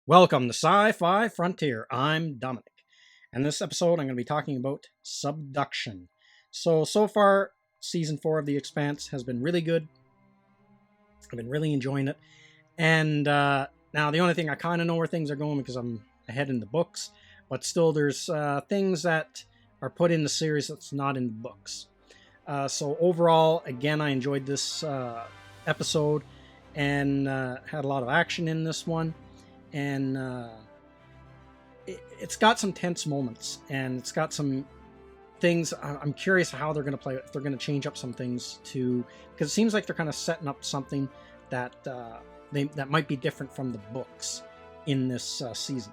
Welcome to Sci-Fi Frontier. I'm Dominic. And this episode, I'm going to be talking about Subduction. So far, Season 4 of The Expanse has been really good. I've been really enjoying it. And now the only thing, I kind of know where things are going because I'm ahead in the books. But still, there's things that are put in the series that's not in the books. So overall, again, I enjoyed this episode and had a lot of action in this one. And it's got some tense moments, and it's got some things. I'm curious how they're going to play it, if they're going to change up some things because it seems like they're kind of setting up something that that might be different from the books in this season.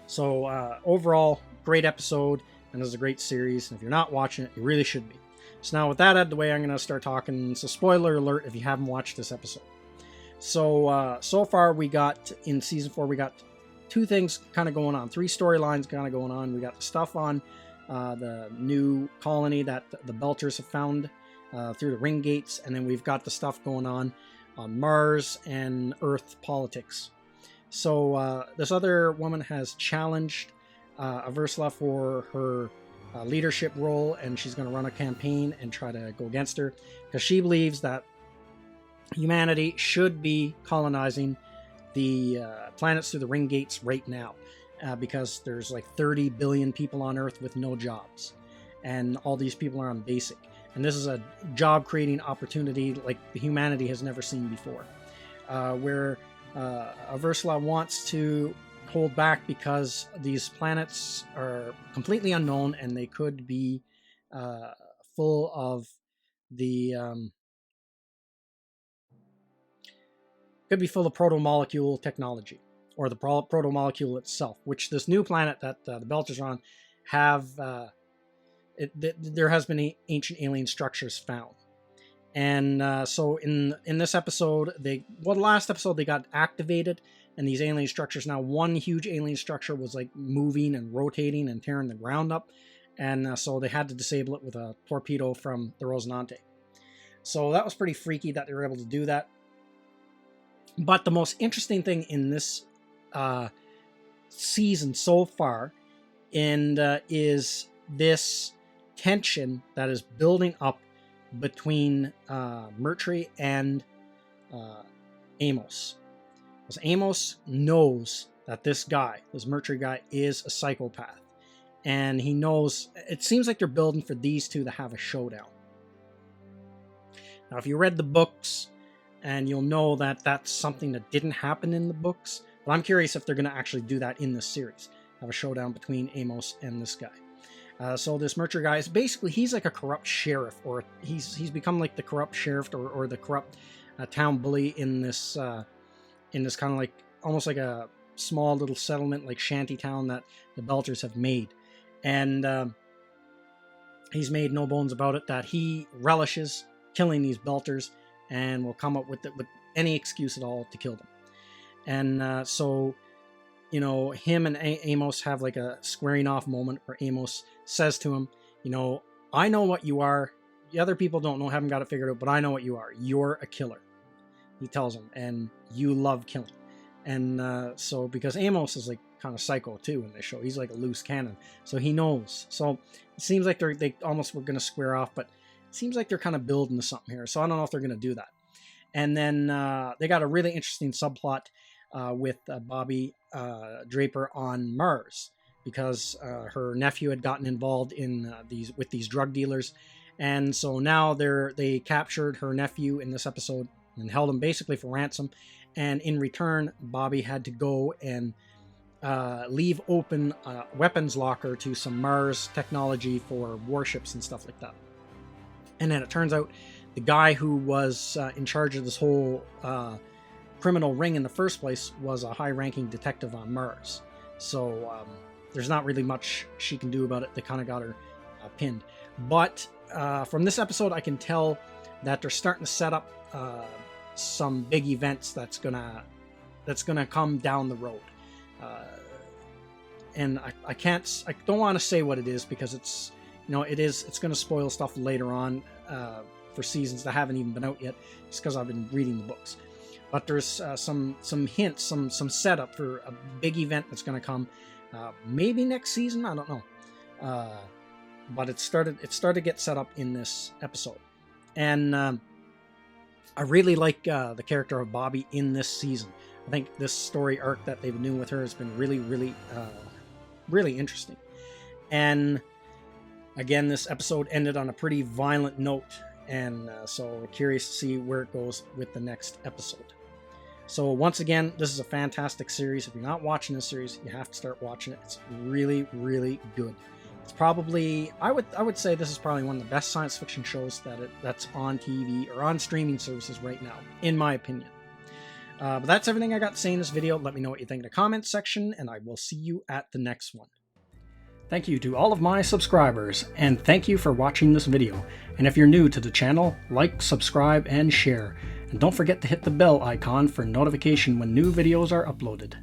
So overall, great episode, and it's a great series. And if you're not watching it, you really should be. So now with that out of the way, I'm going to start talking. So spoiler alert if you haven't watched this episode. So far we got, in Season 4, we got two things kind of going on. Three storylines kind of going on. We got the stuff on the new colony that the Belters have found through the ring gates. And then we've got the stuff going on Mars and Earth politics. So this other woman has challenged Aversla for her leadership role, and she's going to run a campaign and try to go against her because she believes that humanity should be colonizing the planets through the ring gates right now because there's like 30 billion people on Earth with no jobs, and all these people are on basic, and this is a job creating opportunity like humanity has never seen before, where Aversla wants to hold back because these planets are completely unknown and they could be full of the proto-molecule technology, or the proto-molecule itself, which this new planet that the Belters are on have, there has been ancient alien structures found. And so in this episode, the last episode they got activated, and these alien structures, now one huge alien structure was like moving and rotating and tearing the ground up, and so they had to disable it with a torpedo from the Rosinante. So that was pretty freaky that they were able to do that. But the most interesting thing in this season so far is this tension that is building up between Mercury and Amos. Because Amos knows that this Mercury guy, is a psychopath. And he knows, it seems like they're building for these two to have a showdown. Now, if you read the books, and you'll know that that's something that didn't happen in the books. But I'm curious if they're going to actually do that in this series. Have a showdown between Amos and this guy. So this Mercury guy is basically, he's like a corrupt sheriff, or he's become like the corrupt sheriff or the corrupt town bully in this kind of like, almost like a small little settlement, like shanty town that the Belters have made. And he's made no bones about it that he relishes killing these Belters, and will come up with any excuse at all to kill them. And so, you know, him and Amos have like a squaring off moment where Amos says to him, you know, I know what you are. The other people don't know, haven't got it figured out, but I know what you are. You're a killer. He tells him, and you love killing. And so, because Amos is like kind of psycho too in this show, he's like a loose cannon. So he knows. So it seems like they almost were going to square off, but seems like they're kind of building to something here. So I don't know if they're going to do that. And then they got a really interesting subplot with Bobby Draper on Mars, because her nephew had gotten involved in these drug dealers. And so now they captured her nephew in this episode and held him basically for ransom. And in return, Bobby had to go and leave open a weapons locker to some Mars technology for warships and stuff like that. And then it turns out the guy who was in charge of this whole criminal ring in the first place was a high-ranking detective on Mars. So there's not really much she can do about it. They kind of got her pinned. But from this episode, I can tell that they're starting to set up some big events that's gonna come down the road. And I don't want to say what it is because it's going to spoil stuff later on for seasons that haven't even been out yet, just because I've been reading the books. but there's some hints, some setup for a big event that's going to come, maybe next season. I don't know, but it started to get set up in this episode, and I really like the character of Bobby in this season. I think this story arc that they've been doing with her has been really, really interesting. And again, this episode ended on a pretty violent note, and so we're curious to see where it goes with the next episode. So once again, this is a fantastic series. If you're not watching this series, you have to start watching it. It's really, really good. It's probably, I would say this is probably one of the best science fiction shows that's on TV or on streaming services right now, in my opinion. But that's everything I got to say in this video. Let me know what you think in the comments section, and I will see you at the next one. Thank you to all of my subscribers, and thank you for watching this video. And if you're new to the channel, like, subscribe, and share. And don't forget to hit the bell icon for notification when new videos are uploaded.